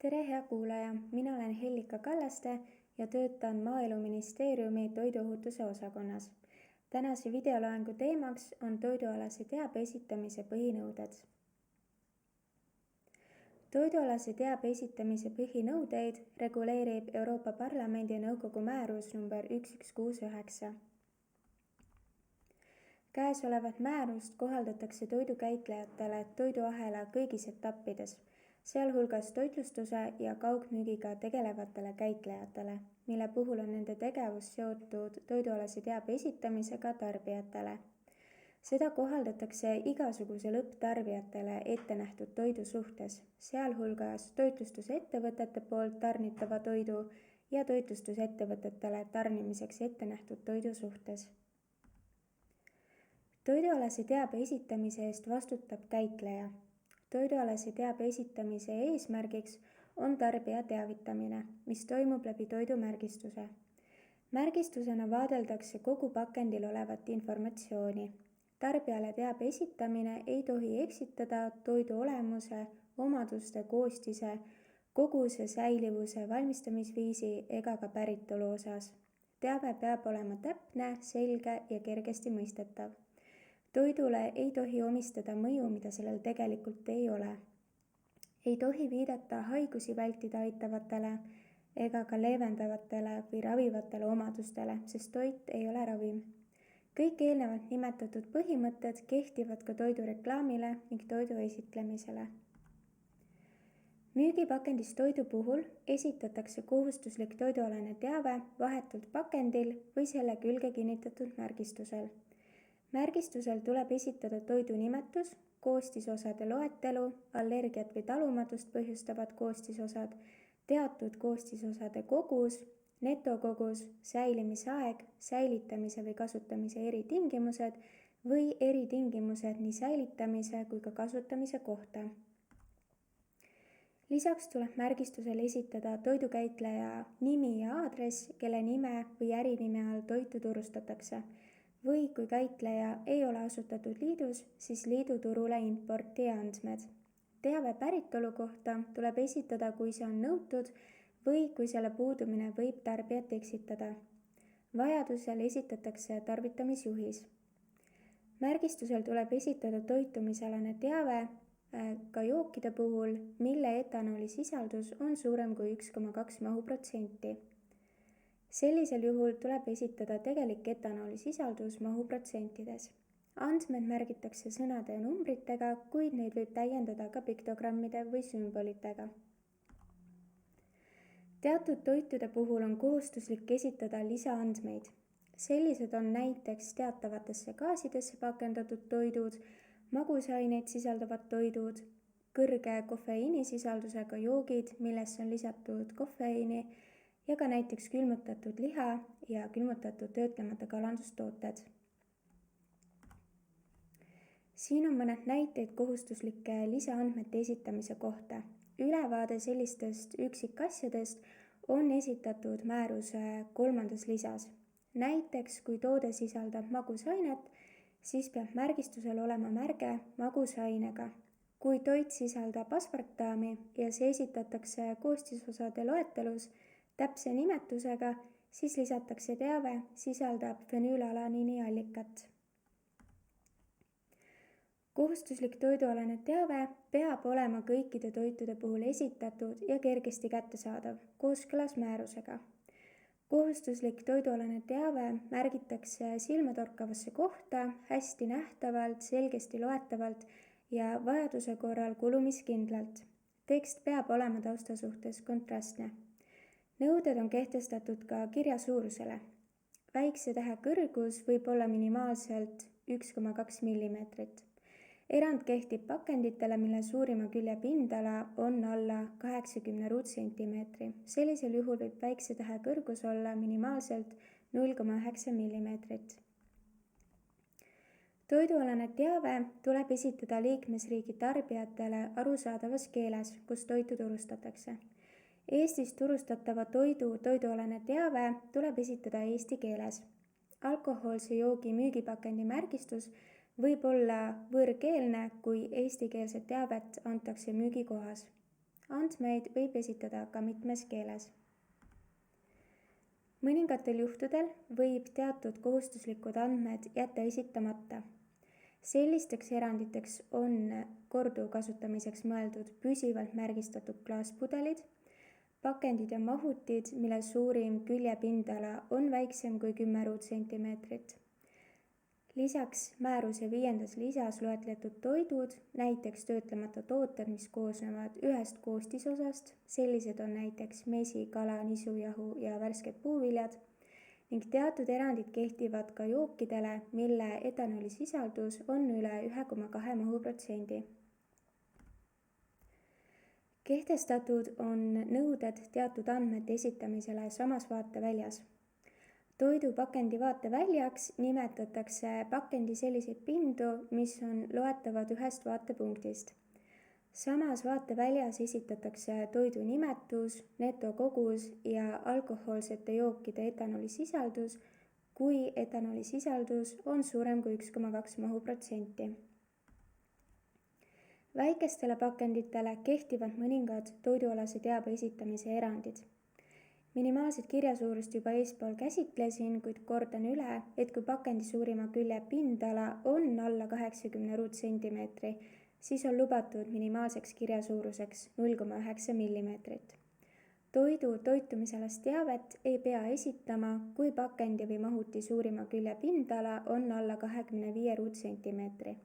tere, hea kuulaja, mina olen Hellika Kallaste ja töötan Maaeluministeeriumi toiduohutuse osakonnas. Tänase videoloengu teemaks on toidualase teabe esitamise põhinõuded. Toidualase teabe esitamise põhinõudeid reguleerib Euroopa Parlamendi ja Nõukogu määrus number 1169. Käesolevat määrust kohaldatakse toidukäitlejatele toiduahela kõigis etappides, sealhulgas toitlustuse ja kaugmüügiga tegelevatele käitlejatele, mille puhul on nende tegevus seotud toidualase teabe esitamisega tarbijatele. Seda kohaldatakse igasuguse lõpptarbijatele ettenähtud toidu suhtes, sealhulgas toitlustusettevõtete poolt tarnitava toidu ja toitlustusettevõtetele tarnimiseks ettenähtud toidu suhtes. Toidualase teabe esitamise eest vastutab käitleja. Toidualase teabe esitamise eesmärgiks on tarbija teavitamine, mis toimub läbi toidumärgistuse. Märgistusena vaadeldakse kogu pakendil olevat informatsiooni. Tarbijale teabe esitamine ei tohi eksitada toidu olemuse, omaduste, koostise, koguse, säilivuse, valmistamisviisi ega ka päritolu osas. Teave peab olema täpne, selge ja kergesti mõistetav. Toidule ei tohi omistada mõju, mida sellel tegelikult ei ole. Ei tohi viidata haigusi vältida aitavatele ega ka leevendavatele või ravivatele omadustele, sest toit ei ole ravim. Kõik eelnevalt nimetatud põhimõtted kehtivad ka toidu reklaamile ning toidu esitlemisele. Müügipakendis toidu puhul esitatakse kohustuslik toidualane teave vahetult pakendil või selle külge kinnitatud märgistusel. Märgistusel tuleb esitada toidu nimetus, koostisosade loetelu, allergiat või talumatust põhjustavad koostisosad, teatud koostisosade kogus, netokogus, säilimisaeg, säilitamise või kasutamise eritingimused või eritingimused nii säilitamise kui ka kasutamise kohta. Lisaks tuleb märgistusel esitada toidukäitleja nimi ja aadress, kelle nime või ärinime all toitu turustatakse, või kui käitleja ei ole asutatud liidus, siis liidu turule importija andmed. Teave päritolu kohta tuleb esitada, kui see on nõutud või kui selle puudumine võib tarbijat eksitada. Vajadusel esitatakse tarvitamisjuhis. Märgistusel tuleb esitada toitumisalane teave ka jookide puhul, mille etanooli sisaldus on suurem kui 1,2 mahuprotsenti. Sellisel juhul tuleb esitada tegelik etanooli sisaldus mahuprotsentides. Andmed märgitakse sõnade ja numbritega, kuid neid võib täiendada ka piktogrammide või sümbolitega. Teatud toitude puhul on kohustuslik esitada lisaandmeid. Sellised on näiteks teatavatesse gaasidesse pakendatud toidud, magusaineid sisaldavad toidud, kõrge kofeiinisisaldusega joogid, millesse on lisatud kofeiini, ja ka näiteks külmutatud liha ja külmutatud töötlemata kalandustooted. Siin on mõned näiteid kohustuslike lisaandmete esitamise kohta. Ülevaade sellistest üksikasjadest on esitatud määruse 3. lisas. Näiteks, kui toode sisaldab magusainet, siis peab märgistusel olema märge magusainega. Kui toit sisaldab aspartami ja see esitatakse koostisosade loetelus täpse nimetusega, siis lisatakse teave, sisaldab fenüülalaniini allikat. Kohustuslik toidualane teave peab olema kõikide toitude puhul esitatud ja kergesti kättesaadav, kooskõlas määrusega. Kohustuslik toidualane teave märgitakse silmatorkavasse kohta, hästi nähtavalt, selgesti loetavalt ja vajaduse korral kulumiskindlalt. Tekst peab olema tausta suhtes kontrastne. Nõuded on kehtestatud ka kirja suurusele. Väikse tähe kõrgus võib olla minimaalselt 1,2 mm. Erand kehtib pakenditele, mille suurima külje pindala on alla 80 ruutsentimeetri. Sellisel juhul võib väikse tähe kõrgus olla minimaalselt 0,9 mm. Toidualane teave tuleb esitada liikmesriigi tarbijatele arusaadavas keeles, kus toitu turustatakse. Eestis turustatava toidualane teave tuleb esitada eesti keeles. Alkohoolse joogi müügipakendi märgistus võib olla võõrkeelne, kui eestikeelset teavet antakse müügikohas. andmeid võib esitada ka mitmes keeles. Mõningatel juhtudel võib teatud kohustuslikud andmed jätta esitamata. Sellisteks eranditeks on korduvkasutamiseks mõeldud püsivalt märgistatud klaaspudelid, pakendid ja mahutid, mille suurim küljepindala on väiksem kui 10 ruutsentimeetrit. Lisaks määruse 5. lisas loetletud toidud, näiteks töötlemata tooted, mis koosnevad ühest koostisosast, sellised on näiteks mesi, kala, nisujahu ja värsked puuviljad, ning teatud erandid kehtivad ka jookidele, mille etanolisisaldus on üle 1,2 mahuprotsendi. Kehtestatud on nõuded teatud andmete esitamisele samas vaateväljas. Toidupakendi vaateväljaks nimetatakse pakendi selliseid pindu, mis on loetavad ühest vaatepunktist. Samas vaateväljas esitatakse toidu nimetus, netokogus ja alkohoolsete jookide etanolisisaldus, kui etanolisisaldus on suurem kui 1,2 mahuprotsenti. Väikestele pakenditele kehtivad mõningad toidualase teabe esitamise erandid. Minimaalset kirjasuurust juba eespool käsitlesin, kuid kordan üle, et kui pakendi suurima külje pindala on alla 80 ruutsentimeetri, siis on lubatud minimaalseks kirjasuuruseks 0,9 mm. Toidu toitumisalast teavet ei pea esitama, kui pakendi või mahuti suurima külje pindala on alla 25 ruutsentimeetri.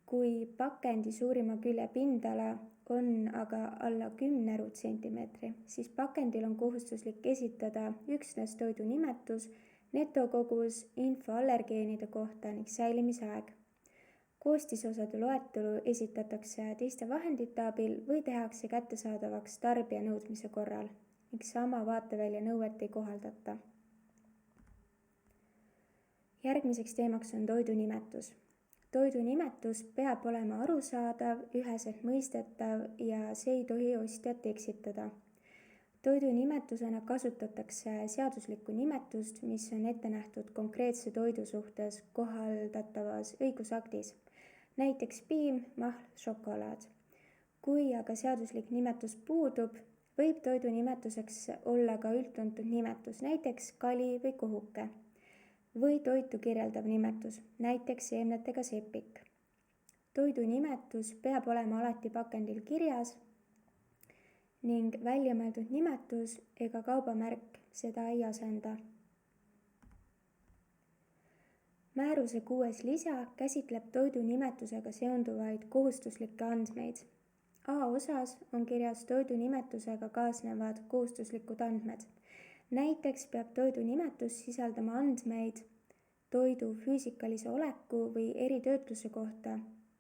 Kui pakendi suurima külje pindala on aga alla 10 ruutsentimeetri, siis pakendil on kohustuslik esitada üksnes toidu nimetus, netokogus, info allergeenide kohta ning säilimisaeg. Koostisosade loetelu esitatakse teiste vahendite abil või tehakse kättesaadavaks tarbija nõudmise korral ning sama vaatevälja nõuet ei kohaldata. Järgmiseks teemaks on toidu nimetus. Toidu nimetus peab olema arusaadav, üheselt mõistetav ja see ei tohi ostjat eksitada. Toidu nimetusena kasutatakse seaduslikku nimetust, mis on ette nähtud konkreetse toidu suhtes kohaldatavas õigusaktis, näiteks piim, mahl, šokolaad. Kui aga seaduslik nimetus puudub, võib toidu nimetuseks olla ka üldtuntud nimetus, näiteks kali või kohuke. Või toitu kirjeldav nimetus, näiteks seemnetega sepik. Toidu nimetus peab olema alati pakendil kirjas ning väljamõeldud nimetus ega kaubamärk seda ei asenda. Määruse 6. lisa käsitleb toidu nimetusega seonduvaid kohustuslikke andmeid. A osas on kirjas toidu nimetusega kaasnevad kohustuslikud andmed. Näiteks peab toidu nimetus sisaldama andmeid toidu füüsikalise oleku või eritöötluse kohta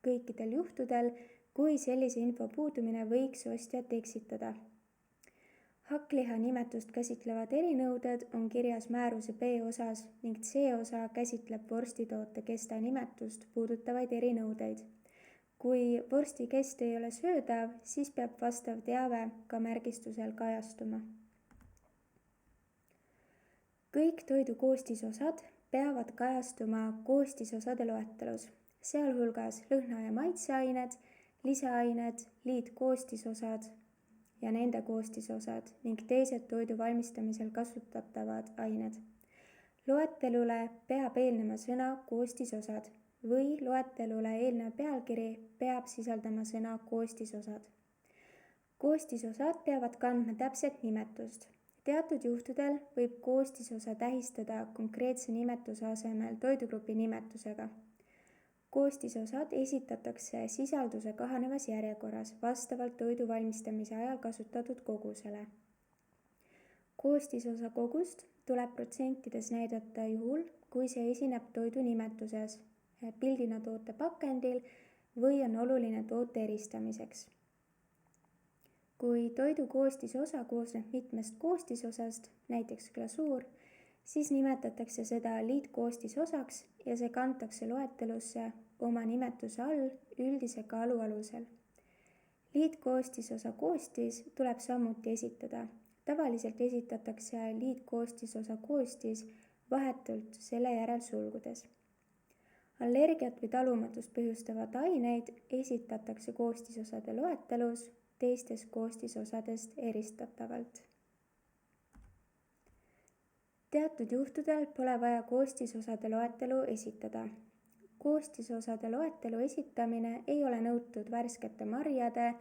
kõikidel juhtudel, kui sellise info puudumine võiks ostjat eksitada. Hakkliha nimetust käsitlevad erinõuded on kirjas määruse B osas ning C osa käsitleb vorstituote kesta nimetust puudutavaid erinõudeid. Kui vorstikest ei ole söödav, siis peab vastav teave ka märgistusel kajastuma. Kõik toidu koostisosad peavad kajastuma koostisosade loetelus, sealhulgas lõhna- ja maitseained, lisaained, liitkoostisosad ja nende koostisosad ning teised toidu valmistamisel kasutatavad ained. Loetelule peab eelnema sõna koostisosad või loetelule eelnev pealkiri peab sisaldama sõna koostisosad. Koostisosad peavad kandma täpset nimetust. Teatud juhtudel võib koostisosa tähistada konkreetse nimetuse asemel toidugrupi nimetusega. Koostisosad esitatakse sisalduse kahanevas järjekorras vastavalt toidu valmistamise ajal kasutatud kogusele. Koostisosa kogust tuleb protsentides näidata juhul, kui see esineb toidu nimetuses, pildina toote pakendil või on oluline toote eristamiseks. Kui toidu koostisosa koosneb mitmest koostisosast, näiteks glasuur, siis nimetatakse seda liitkoostisosaks ja see kantakse loetelusse oma nimetuse all üldise kaalu alusel. Liitkoostisosa koostis tuleb samuti esitada. Tavaliselt esitatakse liitkoostisosa koostis vahetult selle järel sulgudes. Allergiat või talumatust põhjustavad aineid esitatakse koostisosade loetelus teistest koostisosadest eristatavalt. Teatud juhtudel pole vaja koostisosade loetelu esitada. Koostisosade loetelu esitamine ei ole nõutud värskete marjade,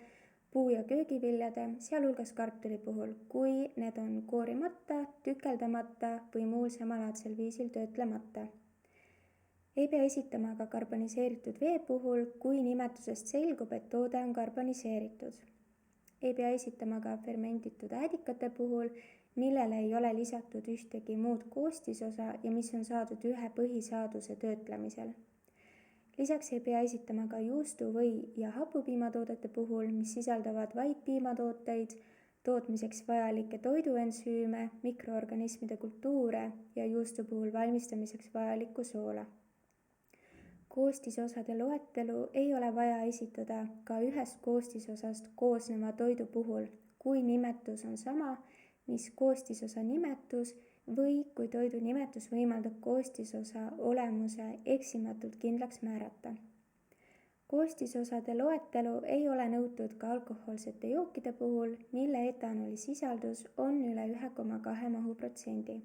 puu- ja köögiviljade, sealhulgas kartuli puhul, kui need on koorimata, tükeldamata või muul samalaadsel viisil töötlemata. Ei pea esitama ka karboniseeritud vee puhul, kui nimetusest selgub, et toode on karboniseeritud. Ei pea esitama ka fermenditud äädikate puhul, millele ei ole lisatud ühtegi muud koostisosa ja mis on saadud ühe põhisaaduse töötlemisel. Lisaks ei pea esitama ka juustu- või ja hapupiimatoodete puhul, mis sisaldavad vaid piimatooteid, tootmiseks vajalikke toiduensüüme, mikroorganismide kultuure ja juustu puhul valmistamiseks vajalikku soola. Koostisosade loetelu ei ole vaja esitada ka ühest koostisosast koosneva toidu puhul, kui nimetus on sama, mis koostisosa nimetus või kui toidu nimetus võimaldab koostisosa olemuse eksimatult kindlaks määrata. Koostisosade loetelu ei ole nõutud ka alkohoolsete jookide puhul, mille etanooli sisaldus on üle 1,2 mahuprotsendi.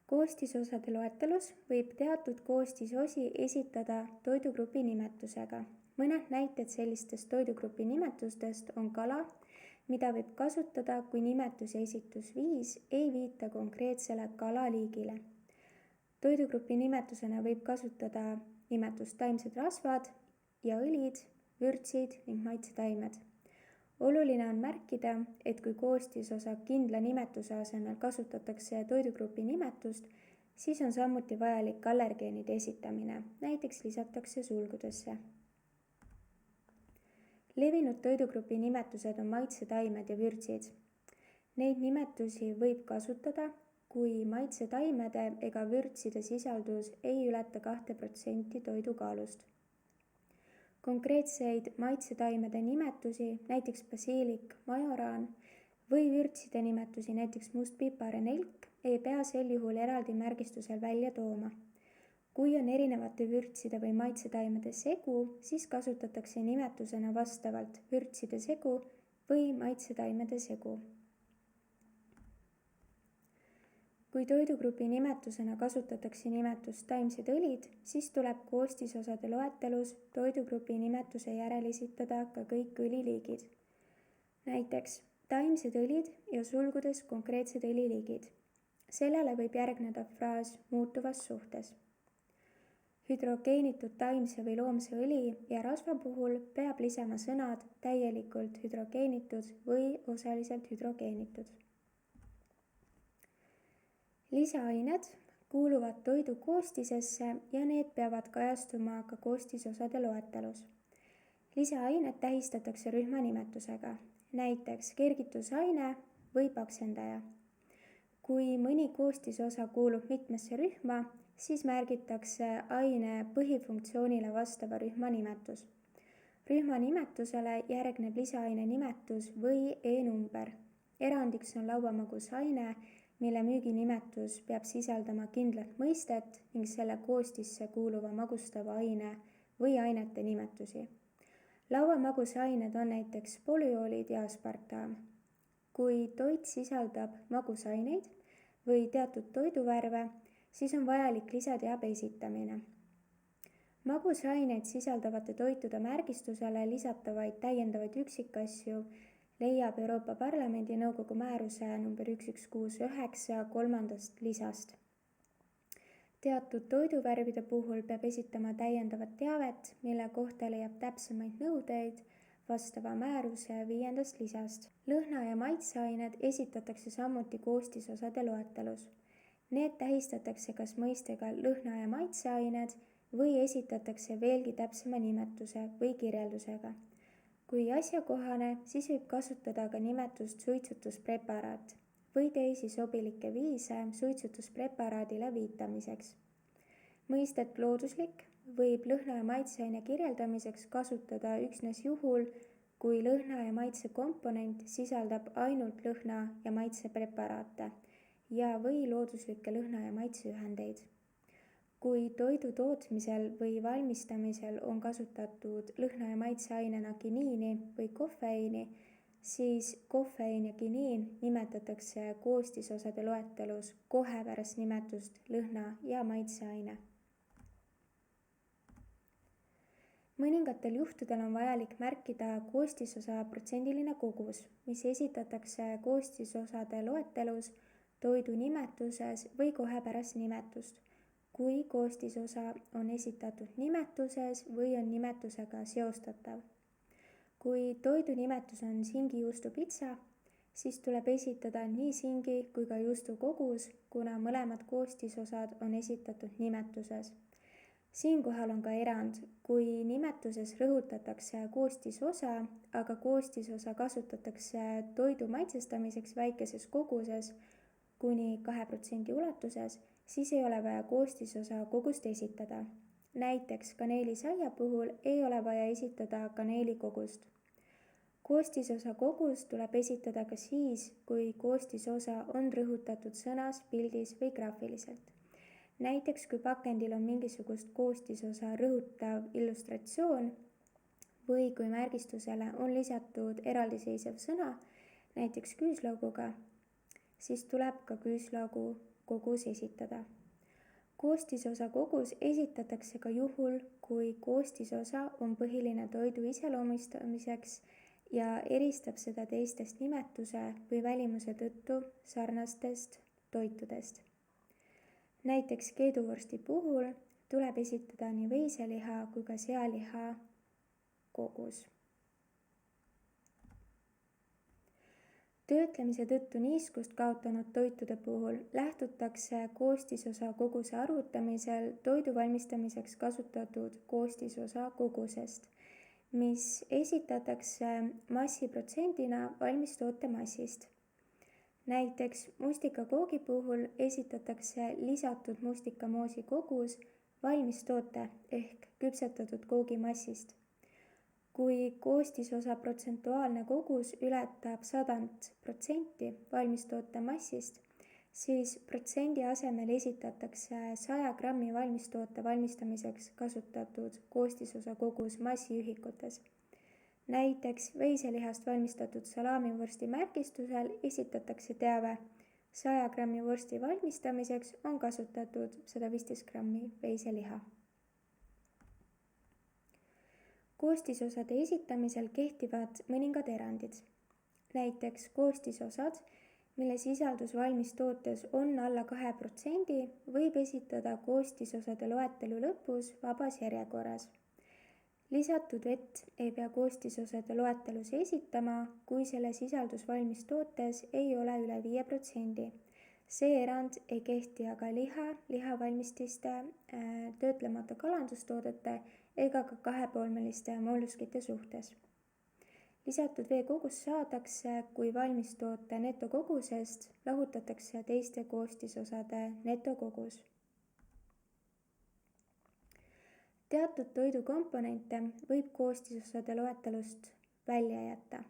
Koostisosade loetelus võib teatud koostisosi esitada toidugrupi nimetusega. Mõned näited sellistest toidugrupi nimetustest on kala, mida võib kasutada, kui nimetuse esitusviis ei viita konkreetsele kalaliigile. Toidugrupi nimetusena võib kasutada nimetust taimsed rasvad ja õlid, vürtsid ning maitsetaimed. Oluline on märkida, et kui koostisosa kindla nimetuse asemel kasutatakse toidugrupi nimetust, siis on samuti vajalik allergeenide esitamine, näiteks lisatakse sulgudesse. Levinud toidugrupi nimetused on maitsetaimed ja vürtsid. Neid nimetusi võib kasutada, kui maitsetaimede ega vürtside sisaldus ei ületa 2% toidu kaalust. Konkreetseid maitsetaimede nimetusi, näiteks basiilik, majoraan, või vürtside nimetusi, näiteks mustpipar ja nelk, ei pea sel juhul eraldi märgistusel välja tooma. Kui on erinevate vürtside või maitsetaimede segu, siis kasutatakse nimetusena vastavalt vürtside segu või maitsetaimede segu. Kui toidugrupi nimetusena kasutatakse nimetust taimsed õlid, siis tuleb koostisosade loetelus toidugrupi nimetuse järel esitada ka kõik õliliigid. Näiteks taimsed õlid ja sulgudes konkreetsed õliliigid. Sellele võib järgneda fraas muutuvas suhtes. Hüdrogeenitud taimse või loomse õli ja rasva puhul peab lisama sõnad täielikult hüdrogeenitud või osaliselt hüdrogeenitud. Lisaained kuuluvad toidu koostisesse ja need peavad kajastuma ka koostisosade loetelus. Lisaained tähistatakse rühmanimetusega, näiteks kergitusaine või paksendaja. Kui mõni koostisosa kuulub mitmesse rühma, siis märgitakse aine põhifunktsioonile vastava rühma nimetus. Rühma nimetusele järgneb lisaaine nimetus või e-number. Erandiks on lauamagusaine, mille müüginimetus peab sisaldama kindlat mõistet ning selle koostisse kuuluva magustava aine või ainete nimetusi. Lauamagusained on näiteks polüoolid ja aspartam. Kui toit sisaldab magusaineid või teatud toiduvärve, siis on vajalik lisateabe esitamine. Magusaineid sisaldavate toitude märgistusele lisatavaid täiendavaid üksikasju leiab Euroopa Parlamendi ja Nõukogu määruse nr 1169 kolmandast lisast. Teatud toiduvärvide puhul peab esitama täiendavat teavet, mille kohta leiab täpsemaid nõudeid vastava määruse 5. lisast. Lõhna- ja maitseained esitatakse samuti koostisosade loetelus. Need tähistatakse kas mõistega lõhna- ja maitseained või esitatakse veelgi täpsema nimetuse või kirjeldusega. Kui asjakohane, siis võib kasutada ka nimetust suitsutuspreparaat või teisi sobilikke viise suitsutuspreparaadile viitamiseks. Mõistet looduslik võib lõhna- ja maitseaine kirjeldamiseks kasutada üksnes juhul, kui lõhna- ja maitsekomponent sisaldab ainult lõhna- ja maitsepreparaate ja või looduslikke lõhna- ja maitseühendeid. kui toidu tootmisel või valmistamisel on kasutatud lõhna- ja maitseainena kiniini või kofeiini, siis kofeiin ja kiniin nimetatakse koostisosade loetelus kohe pärast nimetust lõhna- ja maitseaine. Mõningatel juhtudel on vajalik märkida koostisosa protsendiline kogus, mis esitatakse koostisosade loetelus toidu nimetuses või kohe pärast nimetust, kui koostisosa on esitatud nimetuses või on nimetusega seostatav. Kui toidu nimetus on singi-juustupitsa, siis tuleb esitada nii singi kui ka juustu kogus, kuna mõlemad koostisosad on esitatud nimetuses. Siinkohal on ka erand, kui nimetuses rõhutatakse koostisosa, aga koostisosa kasutatakse toidu maitsestamiseks väikeses koguses kuni 2% ulatuses, siis ei ole vaja koostisosa kogust esitada. Näiteks kaneelisaia puhul ei ole vaja esitada kaneelikogust. Koostisosa kogus tuleb esitada ka siis, kui koostisosa on rõhutatud sõnas, pildis või graafiliselt. Näiteks kui pakendil on mingisugust koostisosa rõhutav illustratsioon või kui märgistusele on lisatud eraldiseisev sõna, näiteks küüslauguga, siis tuleb ka küüslaugu kogus esitada. Koostisosa kogus esitatakse ka juhul, kui koostisosa on põhiline toidu iseloomustamiseks ja eristab seda teistest nimetuse või välimuse tõttu sarnastest toitudest. Näiteks keeduvorsti puhul tuleb esitada nii veiseliha kui ka sealiha kogus. Töötlemise tõttu niiskust kaotanud toitude puhul lähtutakse koostisosa koguse arvutamisel toidu valmistamiseks kasutatud koostisosa kogusest, mis esitatakse massiprotsendina valmistoote massist. Näiteks mustikakoogi puhul esitatakse lisatud mustikamoosi kogus valmistoote ehk küpsetatud koogimassist. Kui koostisosa protsentuaalne kogus ületab 100% valmistoote massist, siis protsendi asemel esitatakse 100 grammi valmistoote valmistamiseks kasutatud koostisosa kogus massiühikutes. Näiteks veiselihast valmistatud salaamivorsti märgistusel esitatakse teave 100 grammi vorsti valmistamiseks on kasutatud 115 grammi veiseliha. Koostisosade esitamisel kehtivad mõningad erandid. Näiteks koostisosad, mille sisaldus valmistootes on alla 2%, võib esitada koostisosade loetelu lõpus vabas järjekorras. Lisatud vett ei pea koostisosade loetelus esitama, kui selle sisaldus valmistootes ei ole üle 5%. See erand ei kehti aga lihavalmististe, töötlemata kalandustoodete ega ka kahepoolmeliste molluskite suhtes. Lisatud vee kogus saadakse, kui valmistoote netokogusest lahutatakse teiste koostisosade netokogus. Teatud toidukomponente võib koostisosade loetelust välja jätta.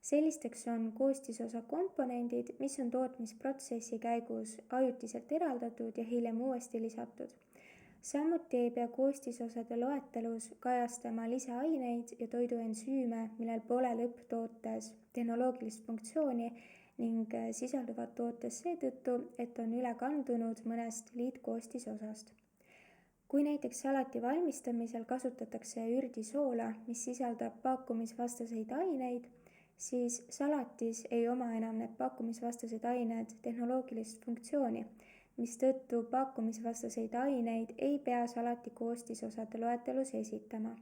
Sellisteks on koostisosa komponendid, mis on tootmisprotsessi käigus ajutiselt eraldatud ja hiljem uuesti lisatud. Samuti ei pea koostisosade loetelus kajastama lisaaineid ja toiduensüüme, millel pole lõpptootes tehnoloogilist funktsiooni ning sisalduvad tootes seetõttu, et on üle kandunud mõnest liitkoostisosast. Kui näiteks salati valmistamisel kasutatakse ürdisoola, mis sisaldab pakkumisvastaseid aineid, siis salatis ei oma enam need pakkumisvastased ained tehnoloogilist funktsiooni, mistõttu pakkumisvastaseid aineid ei pea salati koostisosade loetelus esitama.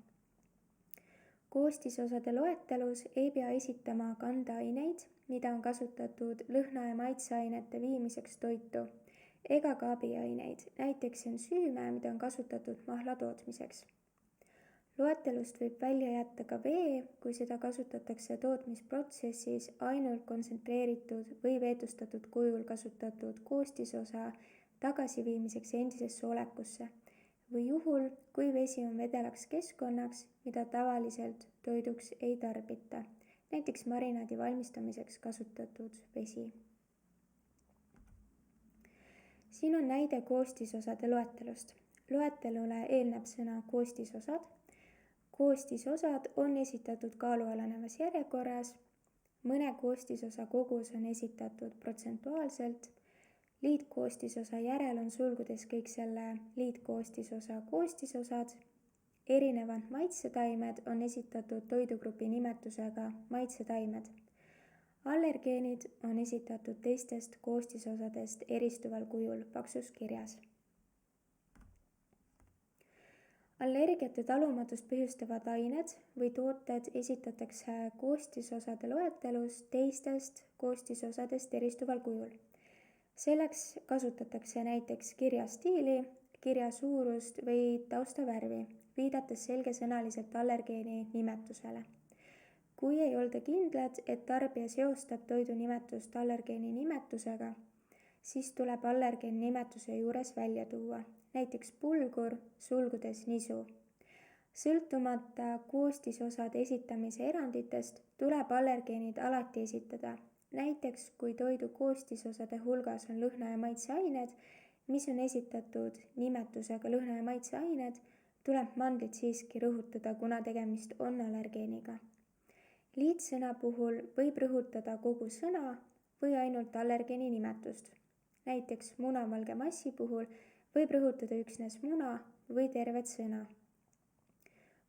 Koostisosade loetelus ei pea esitama kandeaineid, mida on kasutatud lõhna- ja maitseainete viimiseks toitu, ega ka abiaineid, näiteks ensüüme, mida on kasutatud mahla tootmiseks. Loetelust võib välja jätta ka vee, kui seda kasutatakse tootmisprotsessis ainult kontsentreeritud või veetustatud kujul kasutatud koostisosa tagasiviimiseks endisesse olekusse või juhul, kui vesi on vedelaks keskkonnaks, mida tavaliselt toiduks ei tarbita, näiteks marinaadi valmistamiseks kasutatud vesi. siin on näide koostisosade loetelust. Loetelule eelneb sõna koostisosad. Koostisosad on esitatud kaalu alanevas järjekorras. Mõne koostisosa kogus on esitatud protsentuaalselt. Liitkoostisosa järel on sulgudes kõik selle liitkoostisosa koostisosad. Erinevad maitsetaimed on esitatud toidugrupi nimetusega maitsetaimed. Allergeenid on esitatud teistest koostisosadest eristuval kujul paksus kirjas. Allergiate talumatust põhjustavad ained või tooted esitatakse koostisosade loetelus teistest koostisosadest eristuval kujul. Selleks kasutatakse näiteks kirja stiili, kirja suurust või taustavärvi, viidates selgesõnaliselt allergeeni nimetusele. Kui ei olda kindlad, et tarbija seostab toidu nimetust allergeeni nimetusega, siis tuleb allergeeni nimetuse juures välja tuua, näiteks pulgur sulgudes nisu. Sõltumata koostisosade esitamise eranditest tuleb allergeenid alati esitada. Näiteks kui toidu koostisosade hulgas on lõhna- ja maitseained, mis on esitatud nimetusega lõhna- ja maitseained, tuleb mandlit siiski rõhutada, kuna tegemist on allergeeniga. Liitsõna puhul võib rõhutada kogu sõna või ainult allergeeni nimetust. Näiteks munavalge massi puhul võib rõhutada üksnes muna või tervet sõna.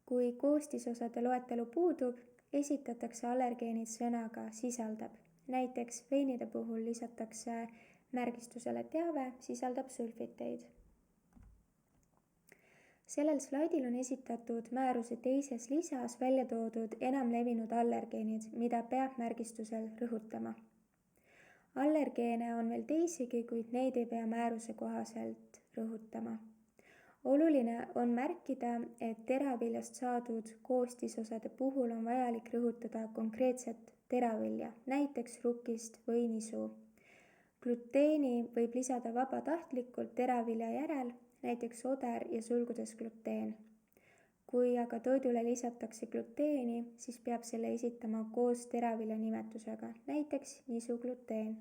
Kui koostisosade loetelu puudub, esitatakse allergeenid sõnaga sisaldab. Näiteks veinide puhul lisatakse märgistusele teave sisaldab sulfiteid. Sellel slaidil on esitatud määruse teises lisas välja toodud enamlevinud allergeenid, mida peab märgistusel rõhutama. Allergeene on veel teisigi, kuid neid ei pea määruse kohaselt rõhutama. Oluline on märkida, et teraviljast saadud koostisosade puhul on vajalik rõhutada konkreetset teravilja, näiteks rukist või nisu. Gluteeni võib lisada vabatahtlikult teravilja järel, näiteks oder ja sulgudes gluteen. Kui aga toidule lisatakse gluteeni, siis peab selle esitama koos teravilja nimetusega, näiteks nisugluteen.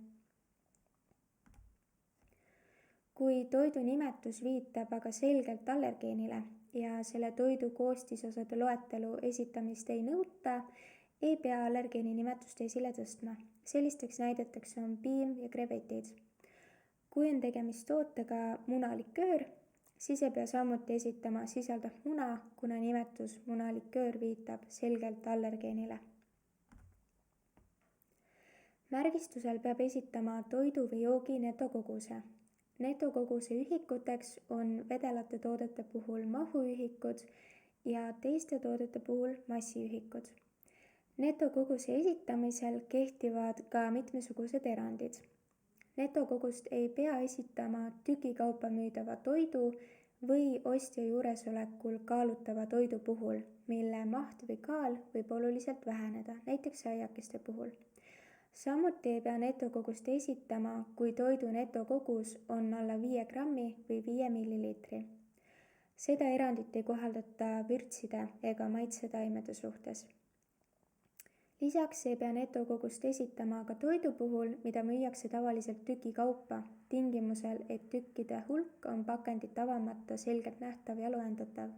Kui toidu nimetus viitab aga selgelt allergeenile ja selle toidu koostisosade loetelu esitamist ei nõuta, ei pea allergeeni nimetust esile tõstma. Sellisteks näideteks on piim ja krevetid. Kui on tegemist tootega munaliköör, siis ei pea samuti esitama sisaldab muna, kuna nimetus munaliköör viitab selgelt allergeenile. Märgistusel peab esitama toidu või joogi netokoguse. Netokoguse ühikuteks on vedelate toodete puhul mahuühikud ja teiste toodete puhul massiühikud. Netokoguse esitamisel kehtivad ka mitmesugused erandid. Netokogust ei pea esitama tükikaupa müüdava toidu või ostja juuresolekul kaalutava toidu puhul, mille maht või kaal võib oluliselt väheneda, näiteks aiakeste puhul. Samuti ei pea netokogust esitama, kui toidu netokogus on alla 5 grammi või 5 milliliitri. Seda erandit ei kohaldata vürtside ega maitsetaimede suhtes. Lisaks ei pea netokogust esitama ka toidu puhul, mida müüakse tavaliselt tükikaupa, tingimusel, et tükkide hulk on pakendit avamata selgelt nähtav ja loendatav.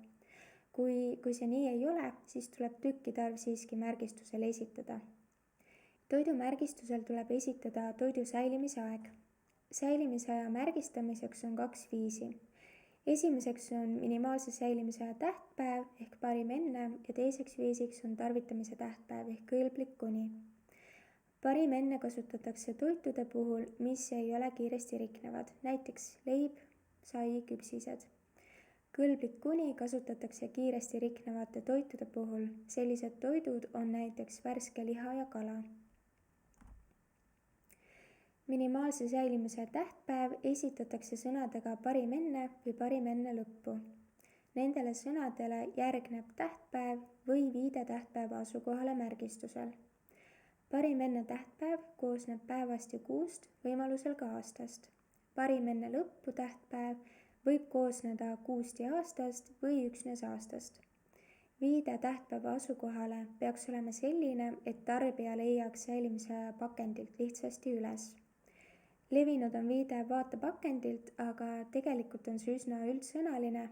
Kui see nii ei ole, siis tuleb tükkide arv siiski märgistusele esitada. Toidumärgistusel tuleb esitada toidu säilimise aeg. Säilimise aja märgistamiseks on 2 viisi. Esimeseks on minimaalse säilimise aja tähtpäev ehk parim enne ja teiseks viisiks on tarvitamise tähtpäev ehk kõlblik kuni. Parim enne kasutatakse toitude puhul, mis ei ole kiiresti riknevad, näiteks leib, sai, küpsised. Kõlblik kuni kasutatakse kiiresti riknevate toitude puhul, sellised toidud on näiteks värske liha ja kala. Minimaalse säilimise tähtpäev esitatakse sõnadega parim enne või parim enne lõppu. Nendele sõnadele järgneb tähtpäev või viide tähtpäeva asukohale märgistusel. Parim enne tähtpäev koosneb päevast ja kuust, võimalusel ka aastast. Parim enne lõppu tähtpäev võib koosneda kuust ja aastast või üksnes aastast. Viide tähtpäeva asukohale peaks olema selline, et tarbija leiaks säilimise aja pakendilt lihtsasti üles. levinud on viide vaata pakendilt, aga tegelikult on see üsna üldsõnaline.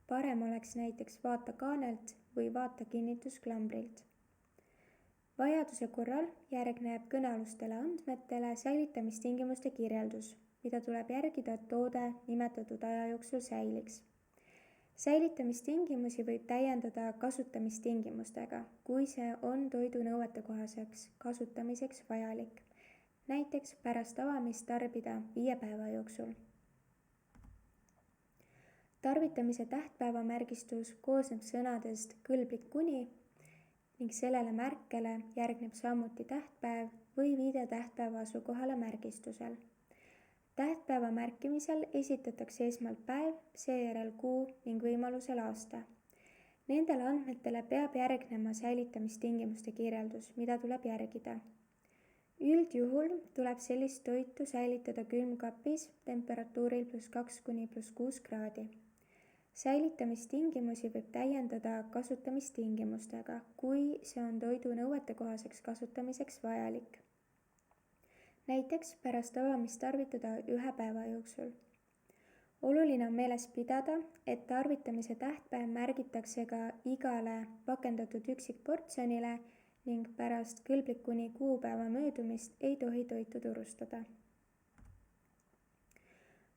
Parem oleks näiteks vaata kaanelt või vaata kinnitusklambrilt. Vajaduse korral järgneb kõnealustele andmetele säilitamistingimuste kirjeldus, mida tuleb järgida, et toode nimetatud aja jooksul säiliks. Säilitamistingimusi võib täiendada kasutamistingimustega, kui see on toidu nõuetekohaseks kasutamiseks vajalik, näiteks pärast avamist tarbida 5 päeva jooksul. Tarvitamise tähtpäevamärgistus koosneb sõnadest kõlblik kuni ning sellele märkele järgneb samuti tähtpäev või viide tähtpäeva asukohale märgistusel. Tähtpäeva märkimisel esitatakse esmalt päev, seejärel kuu ning võimalusel aasta. Nendele andmetele peab järgnema säilitamistingimuste kirjeldus, mida tuleb järgida. Üldjuhul tuleb sellist toitu säilitada külmkapis temperatuuril +2 kuni +6 kraadi. Säilitamistingimusi võib täiendada kasutamistingimustega, kui see on toidu nõuetekohaseks kasutamiseks vajalik. Näiteks pärast avamist tarvitada 1 päeva jooksul. Oluline on meeles pidada, et tarvitamise tähtpäev märgitakse ka igale pakendatud üksikportsjonile ning pärast kõlblik kuni kuupäeva möödumist ei tohi toitu turustada.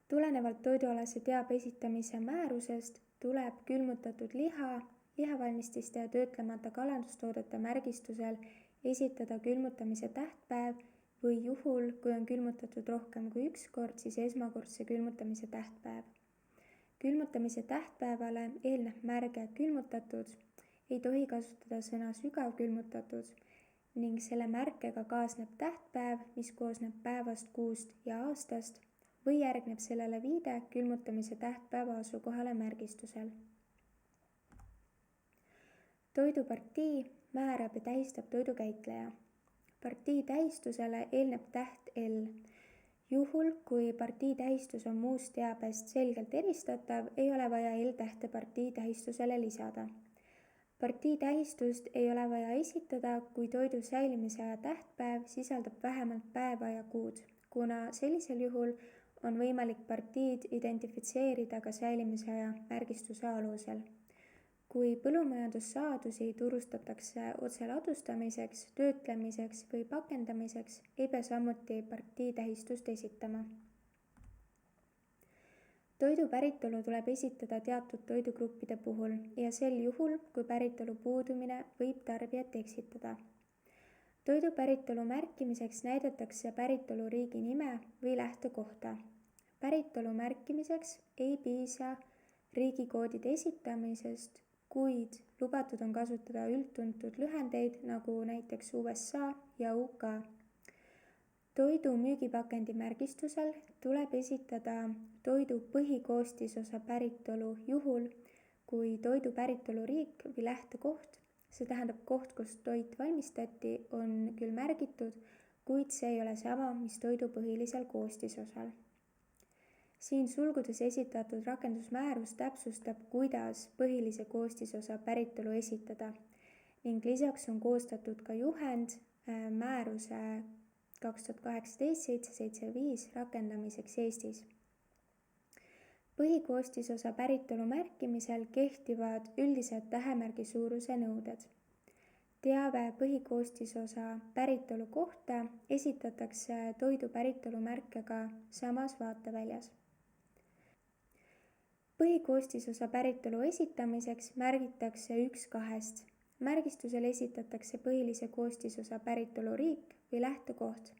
Tulenevalt toidualase teabe esitamise määrusest tuleb külmutatud liha, lihavalmististe ja töötlemata kalandustoodete märgistusel esitada külmutamise tähtpäev või juhul, kui on külmutatud rohkem kui üks kord, siis esmakordse külmutamise tähtpäev. Külmutamise tähtpäevale eelneb märge külmutatud, ei tohi kasutada sõna sügavkülmutatud ning selle märkega kaasneb tähtpäev, mis koosneb päevast, kuust ja aastast või järgneb sellele viide külmutamise tähtpäeva asukohale märgistusel. Toidupartii määrab ja tähistab toidukäitleja. Partii tähistusele eelneb täht L. Juhul, kui partii tähistus on muust teabest selgelt eristatav, ei ole vaja L-tähte partii tähistusele lisada. Partii tähistust ei ole vaja esitada, kui toidu säilimise aja tähtpäev sisaldab vähemalt päeva ja kuud, kuna sellisel juhul on võimalik partiid identifitseerida ka säilimise aja märgistuse alusel. Kui põllumajandussaadusi turustatakse otse ladustamiseks, töötlemiseks või pakendamiseks, ei pea samuti partii tähistust esitama. Toidu päritolu tuleb esitada teatud toidugruppide puhul ja sel juhul, kui päritolu puudumine võib tarbijat eksitada. Toidu päritolu märkimiseks näidatakse päritoluriigi nime või lähtekohta. Päritolu märkimiseks ei piisa riigikoodide esitamisest, kuid lubatud on kasutada üldtuntud lühendeid nagu näiteks USA ja UK. Toidu müügipakendi märgistusel tuleb esitada toidu põhikoostisosa päritolu juhul, kui toidu päritoluriik või lähtekoht, see tähendab koht, kus toit valmistati, on küll märgitud, kuid see ei ole sama, mis toidu põhilisel koostisosal. Siin sulgudes esitatud rakendusmäärus täpsustab, kuidas põhilise koostisosa päritolu esitada ning lisaks on koostatud ka juhend määruse 2018/775 rakendamiseks Eestis. Põhikoostisosa päritolu märkimisel kehtivad üldised tähemärgi suuruse nõuded. Teave põhikoostisosa päritolu kohta esitatakse toidu päritolu märkega samas vaateväljas. Põhikoostisosa päritolu esitamiseks märgitakse üks kahest. Märgistusel esitatakse põhilise koostisosa päritoluriik või lähtekoht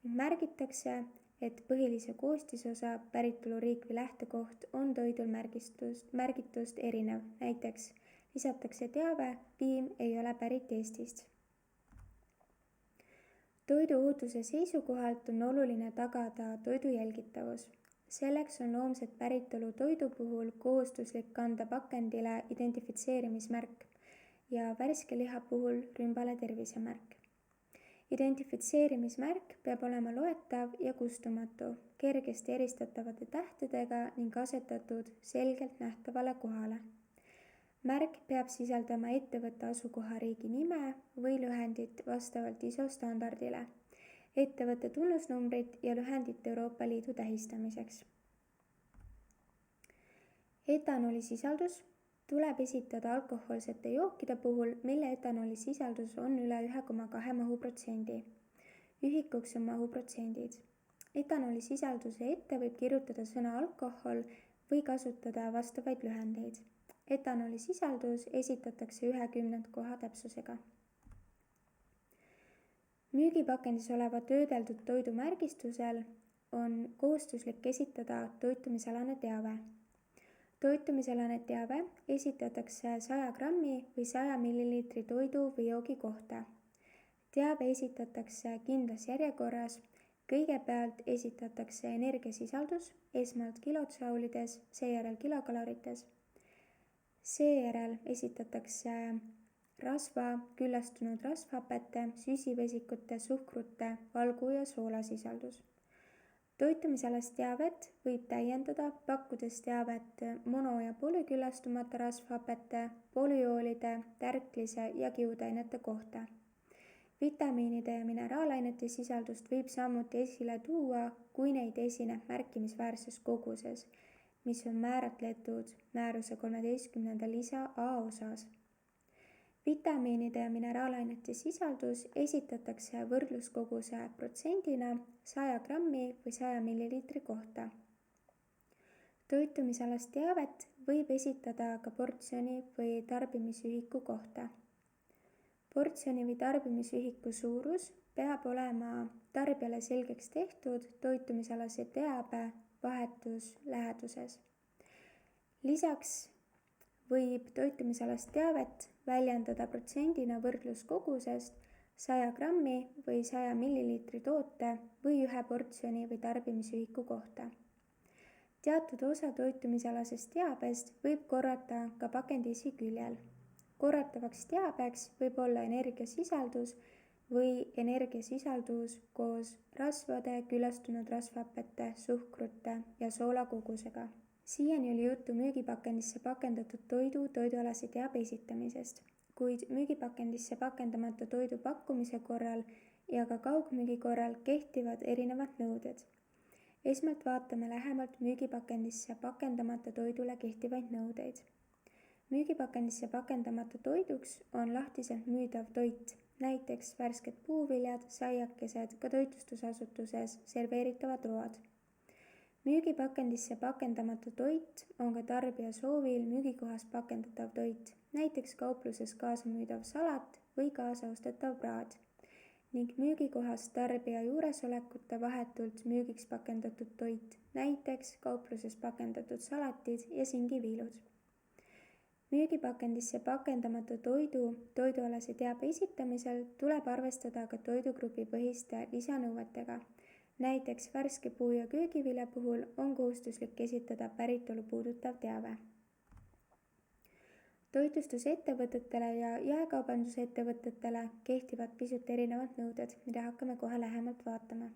ning märgitakse, et põhilise koostisosa päritoluriik või lähtekoht on toidul märgitust erinev, näiteks lisatakse teave, piim ei ole pärit Eestist. Toiduohutuse seisukohalt on oluline tagada toidu jälgitavus. Selleks on loomset päritolu toidu puhul kohustuslik kanda pakendile identifitseerimismärk ja värske liha puhul rümbale tervisemärk. Identifitseerimismärk peab olema loetav ja kustumatu, kergesti eristatavate tähtedega ning asetatud selgelt nähtavale kohale. Märk peab sisaldama ettevõtte asukohariigi nime või lühendit vastavalt ISO standardile. ettevõtte tunnusnumbrit ja lühendit Euroopa Liidu tähistamiseks. Etanoolisisaldus tuleb esitada alkohoolsete jookide puhul, mille etanoolisisaldus on üle 1,2 mahuprotsendi. Ühikuks on mahuprotsendid. Etanoolisisalduse ette võib kirjutada sõna alkohol või kasutada vastavaid lühendeid. Etanoolisisaldus esitatakse 1/10 täpsusega. Müügipakendis oleva töödeldud toidu märgistusel on kohustuslik esitada toitumisalane teave. Toitumisalane teave esitatakse 100 grammi või 100 milliliitri toidu või joogi kohta. Teave esitatakse kindlas järjekorras. Kõigepealt esitatakse energiasisaldus, esmalt kilotsaulides, seejärel kilokalorites. Seejärel esitatakse rasva, küllastunud rasvhapete, süsivesikute, suhkrute, valgu ja soolasisaldus. Toitumisalast teavet võib täiendada, pakkudes teavet mono- ja polüküllastumata rasvhapete, polüoolide, tärklise ja kiudainete kohta. Vitamiinide ja mineraalainete sisaldust võib samuti esile tuua, kui neid esineb märkimisväärses koguses, mis on määratletud määruse 13. lisa A osas. Vitamiinide ja mineraalainete sisaldus esitatakse võrdluskoguse protsendina 100 grammi või 100 milliliitri kohta. Toitumisalast teavet võib esitada ka portsjoni või tarbimisühiku kohta. Portsjoni või tarbimisühiku suurus peab olema tarbijale selgeks tehtud toitumisalase teabe vahetus läheduses. Lisaks võib toitumisalast teavet väljendada protsendina võrdluskogusest 100 grammi või 100 milliliitri toote või ühe portsjoni või tarbimisühiku kohta. Teatud osa toitumisalasest teabest võib korrata ka pakendi esiküljel. Korratavaks teabeks võib olla energiasisaldus või energiasisaldus koos rasvade, küllastunud rasvhapete, suhkrute ja soola kogusega. Siiani oli juttu müügipakendisse pakendatud toidualase teabe esitamisest, kuid müügipakendisse pakendamata toidu pakkumise korral ja ka kaugmüügi korral kehtivad erinevad nõuded. Esmalt vaatame lähemalt müügipakendisse pakendamata toidule kehtivaid nõudeid. Müügipakendisse pakendamata toiduks on lahtiselt müüdav toit, näiteks värsked puuviljad, saiakesed, ka toitlustusasutuses serveeritavad road. Müügipakendisse pakendamata toit on ka tarbija soovil müügikohas pakendatav toit, näiteks kaupluses kaasamüüdav salat või kaasaostetav praad ning müügikohas tarbija juuresolekuta vahetult müügiks pakendatud toit, näiteks kaupluses pakendatud salatid ja singiviilud. Müügipakendisse pakendamata toidualase teabe esitamisel tuleb arvestada ka toidugrupi põhiste lisanõuetega. Näiteks värske puu- ja köögivilja puhul on kohustuslik esitada päritolu puudutav teave. Toitlustusettevõtetele ja jaekaubandusettevõtetele kehtivad pisut erinevad nõuded, mida hakkame kohe lähemalt vaatama.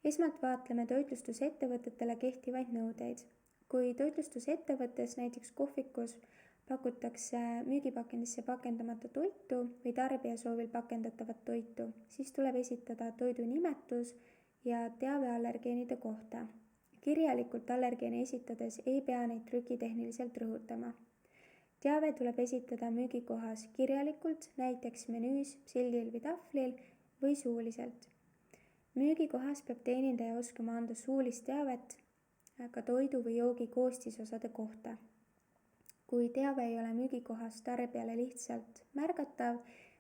Esmalt vaatleme toitlustusettevõtetele kehtivaid nõudeid. Kui toitlustusettevõttes, näiteks kohvikus, pakutakse müügipakendisse pakendamata toitu või tarbija soovil pakendatavat toitu, siis tuleb esitada toidu nimetus ja teave allergeenide kohta. Kirjalikult allergeene esitades ei pea neid trükitehniliselt rõhutama. Teave tuleb esitada müügikohas kirjalikult, näiteks menüüs, sildil või tahvlil või suuliselt. Müügikohas peab teenindaja oskama anda suulist teavet ka toidu või joogi koostisosade kohta. Kui teave ei ole müügikohas tarbijale lihtsalt märgatav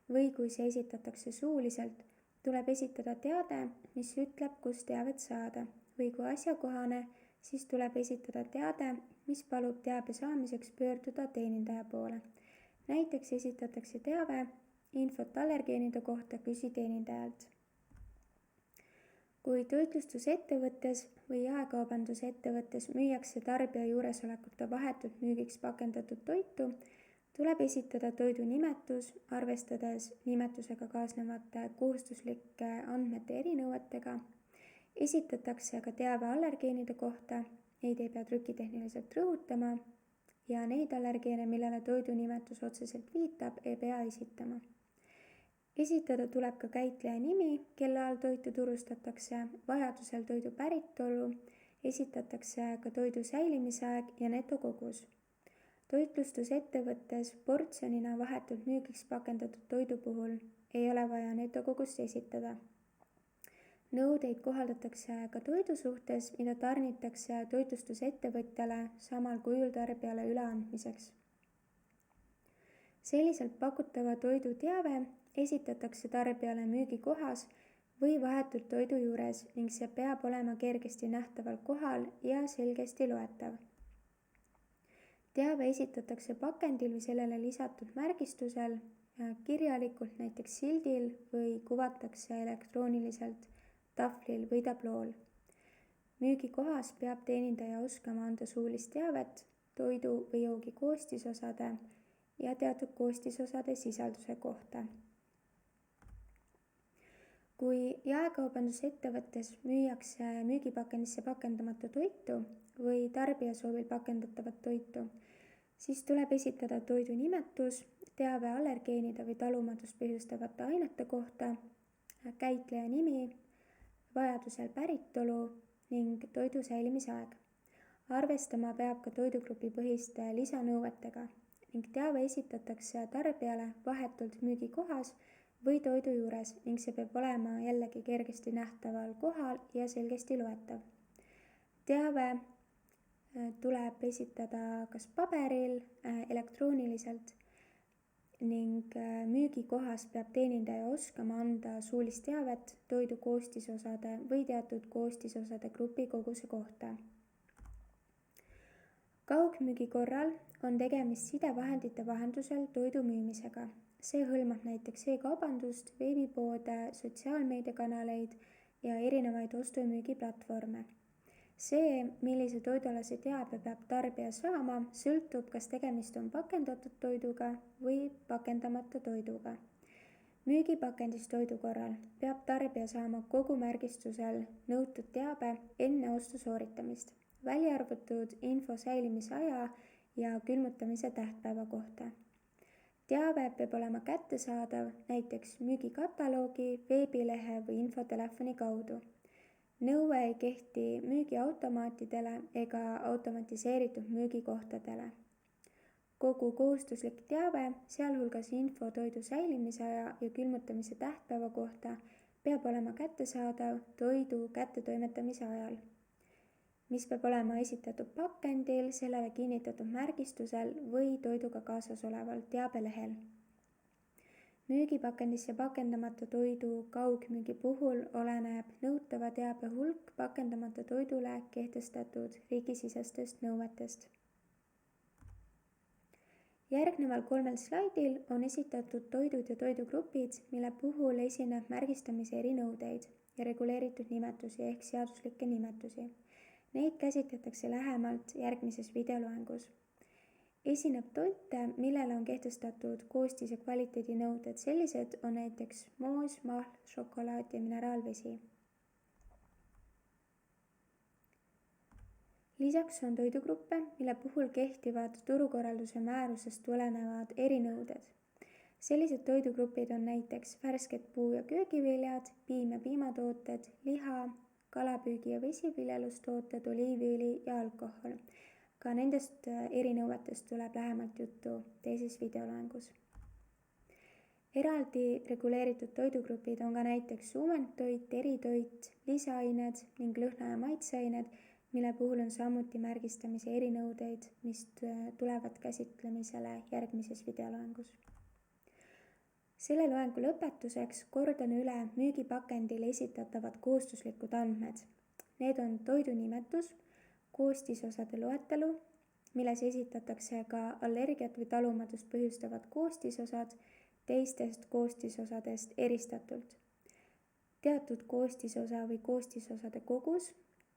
või kui see esitatakse suuliselt, tuleb esitada teade, mis ütleb, kus teavet saada, või kui asjakohane, siis tuleb esitada teade, mis palub teabe saamiseks pöörduda teenindaja poole. Näiteks esitatakse teave infot allergeenide kohta, küsi teenindajalt. Kui toitlustusettevõttes või jaekaubandusettevõttes müüakse tarbija juuresolekuta vahetult müügiks pakendatud toitu, tuleb esitada toidu nimetus, arvestades nimetusega kaasnevate kohustuslike andmete erinõuetega. Esitatakse ka teave allergeenide kohta, neid ei pea trükitehniliselt rõhutama ja neid allergeene, millele toidu nimetus otseselt viitab, ei pea esitama. esitada tuleb ka käitleja nimi, kelle all toitu turustatakse, vajadusel toidu päritolu, esitatakse ka toidu säilimisaeg ja netokogus. Toitlustusettevõttes portsjonina vahetult müügiks pakendatud toidu puhul ei ole vaja netokogust esitada. Nõudeid kohaldatakse ka toidu suhtes, mida tarnitakse toitlustusettevõtjale samal kujul tarbijale üleandmiseks. Selliselt pakutava toidu teave esitatakse tarbijale müügikohas või vahetult toidu juures ning see peab olema kergesti nähtaval kohal ja selgesti loetav. Teave esitatakse pakendil või sellele lisatud märgistusel, kirjalikult näiteks sildil või kuvatakse elektrooniliselt tahvlil või tablool. Müügikohas peab teenindaja oskama anda suulist teavet toidu või joogi koostisosade ja teatud koostisosade sisalduse kohta. Kui jaekaubandusettevõttes müüakse müügipakendisse pakendamata toitu või tarbija soovil pakendatavat toitu, siis tuleb esitada toidu nimetus, teave allergeenide või talumatust põhjustavate ainete kohta, käitleja nimi, vajadusel päritolu ning toidu säilimisaeg. Arvestama peab ka toidugrupi põhiste lisanõuetega ning teave esitatakse tarbijale vahetult müügikohas või toidu juures ning see peab olema jällegi kergesti nähtaval kohal ja selgesti loetav. Teave tuleb esitada kas paberil, elektrooniliselt ning müügikohas peab teenindaja oskama anda suulist teavet toidu koostisosade või teatud koostisosade grupi koguse kohta. Kaugmüügi korral on tegemist sidevahendite vahendusel toidu müümisega. See hõlmab näiteks e-kaubandust, veebipoode, sotsiaalmeediakanaleid ja erinevaid ostu-müügiplatvorme. See, millise toidualase teabe peab tarbija saama, sõltub, kas tegemist on pakendatud toiduga või pakendamata toiduga. Müügipakendis toidu korral peab tarbija saama kogu märgistusel nõutud teabe enne ostu sooritamist, välja arvatud info säilimise aja ja külmutamise tähtpäeva kohta. Teave peab olema kättesaadav näiteks müügikataloogi, veebilehe või infotelefoni kaudu. Nõue ei kehti müügiautomaatidele ega automatiseeritud müügikohtadele. Kogu kohustuslik teave, sealhulgas info toidu säilimisaja ja külmutamise tähtpäeva kohta, peab olema kättesaadav toidu kättetoimetamise ajal, mis peab olema esitatud pakendil, sellele kinnitatud märgistusel või toiduga kaasas oleval teabelehel. Müügipakendisse pakendamata toidu kaugmüügi puhul oleneb nõutava teabe hulk pakendamata toidule kehtestatud riigisisestest nõuetest. Järgneval 3 slaidil on esitatud toidud ja toidugrupid, mille puhul esineb märgistamise erinõudeid ja reguleeritud nimetusi ehk seaduslikke nimetusi. Neid käsitletakse lähemalt järgmises videoloengus. Esineb toite, millele on kehtestatud koostis- ja kvaliteedinõuded. Sellised on näiteks moos, mahl, šokolaad ja mineraalvesi. Lisaks on toidugruppe, mille puhul kehtivad turukorralduse määrusest tulenevad erinõuded. Sellised toidugrupid on näiteks värsked puu- ja köögiviljad, piim- ja piimatooted, liha, kalapüügi- ja vesiviljelustooted, oliiviõli ja alkohol. Ka nendest erinõuetest tuleb lähemalt juttu teises videoloengus. Eraldi reguleeritud toidugrupid on ka näiteks uuendtoit, eritoit, lisaained ning lõhna- ja maitseained, mille puhul on samuti märgistamise erinõudeid, mis tulevad käsitlemisele järgmises videoloengus. Selle loengu lõpetuseks kordan üle müügipakendile esitatavad kohustuslikud andmed. Need on toidu nimetus, koostisosade loetelu, milles esitatakse ka allergiat või talumatust põhjustavad koostisosad teistest koostisosadest eristatult, teatud koostisosa või koostisosade kogus,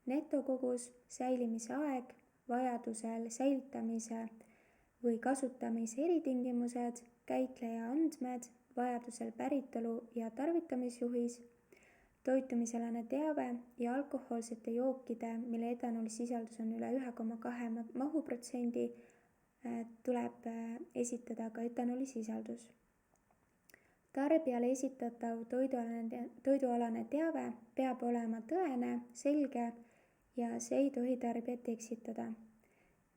netokogus, säilimise aeg, vajadusel säilitamise või kasutamise eritingimused, käitleja andmed, vajadusel päritolu ja tarvitamisjuhis, toitumisalane teave ja alkohoolsete jookide, mille etanoolisisaldus on üle 1,2 mahuprotsendi, tuleb esitada ka etanoolisisaldus. tarbijale esitatav toidualane teave peab olema tõene, selge ja see ei tohi tarbijat eksitada.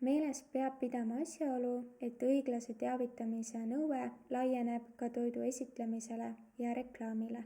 Meeles peab pidama asjaolu, et õiglase teavitamise nõue laieneb ka toidu esitlemisele ja reklaamile.